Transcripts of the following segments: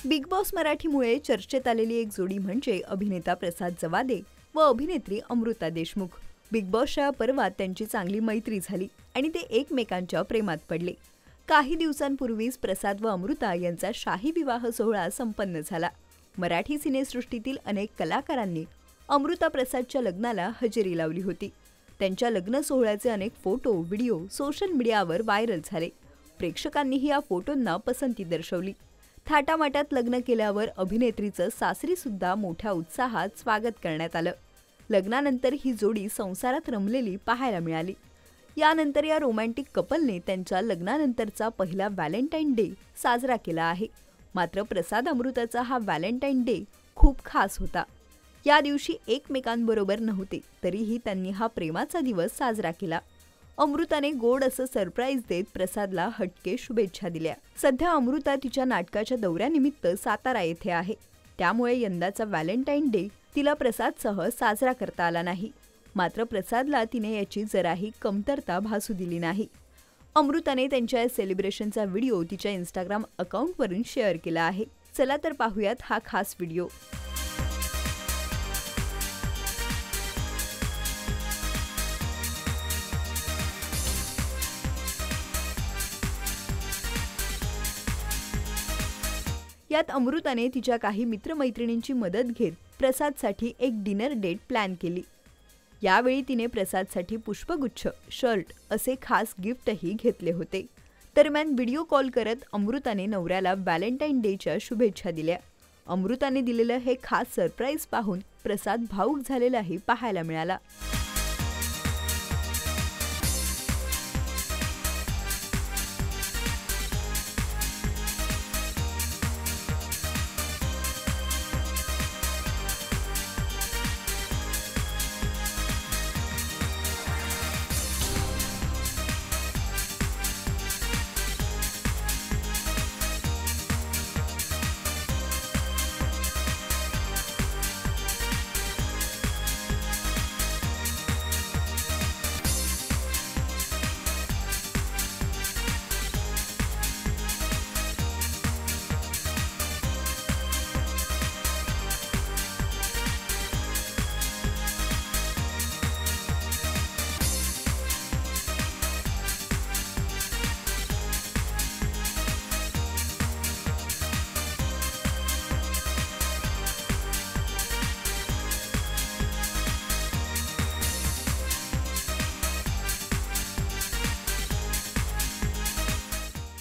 Big boss मराठीमुळे चर्चेत आलेली एक जोडी म्हणजे अभिनेता प्रसाद जवादे व अभिनेत्री अमृता देशमुख। बिग बॉसच्या पर्वात त्यांची चांगली मैत्री झाली आणि ते एकमेकांच्या प्रेमात पडले। काही दिवसांपूर्वीच प्रसाद व अमृता यांचा शाही विवाह सोहळा संपन्न झाला। मराठी सिनेसृष्टीतील अनेक कलाकारांनी अमृता प्रसादच्या लग्नाला हजेरी लावली होती। त्यांच्या लग्न सोहळ्याचे अनेक फोटो व्हिडिओ सोशल मीडियावर व्हायरल झाले। प्रेक्षकांनीही या फोटोंना पसंती दर्शवली। थाटामाटात लग्न केल्यावर अभिनेत्रीचं सासरी सुद्धा मोठ्या उत्साहात स्वागत करण्यात आलं। लग्नानंतर ही जोडी संसारात रमलेली पाहायला मिळाली। यानंतर या रोमॅन्टिक कपलने त्यांच्या लग्नानंतरचा पहिला व्हॅलेंटाईन डे साजरा केला आहे। मात्र प्रसाद अमृताचा हा व्हॅलेंटाईन डे खूप खास होता। या दिवशी एकमेकांबरोबर नव्हते, तरीही त्यांनी हा प्रेमाचा दिवस साजरा केला। अमृताने गोड असं सरप्राईज देत प्रसादला हटके शुभेच्छा दिल्या। सध्या अमृता तिच्या नाटकाच्या दौऱ्यानिमित्त सातारा येथे आहे, त्यामुळे यंदाचा व्हॅलेंटाईन डे तिला प्रसादसह साजरा करता आला नाही। मात्र प्रसादला तिने याची जराही कमतरता भासू दिली नाही। अमृताने त्यांच्या या सेलिब्रेशनचा व्हिडिओ तिच्या इंस्टाग्राम अकाउंटवरून शेअर केला आहे। चला तर पाहूयात हा खास व्हिडिओ। यात अमृताने तिच्या काही मित्रमैत्रिणींची मदत घेत प्रसादसाठी एक डिनर डेट प्लॅन केली। यावेळी तिने प्रसादसाठी पुष्पगुच्छ, शर्ट असे खास गिफ्टही घेतले होते। दरम्यान व्हिडिओ कॉल करत अमृताने नवऱ्याला व्हॅलेंटाईन डेच्या शुभेच्छा दिल्या। अमृताने दिलेलं हे खास सरप्राईज पाहून प्रसाद भावुक झालेलाही पाहायला मिळाला।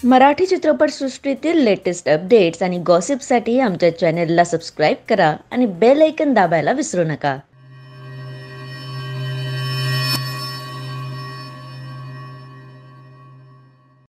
मराठी चित्रपटसृष्टीतील लेटेस्ट अपडेट्स आणि गॉसिपसाठी आमच्या चॅनेलला सबस्क्राईब करा आणि बेल आयकॉन दाबायला विसरू नका।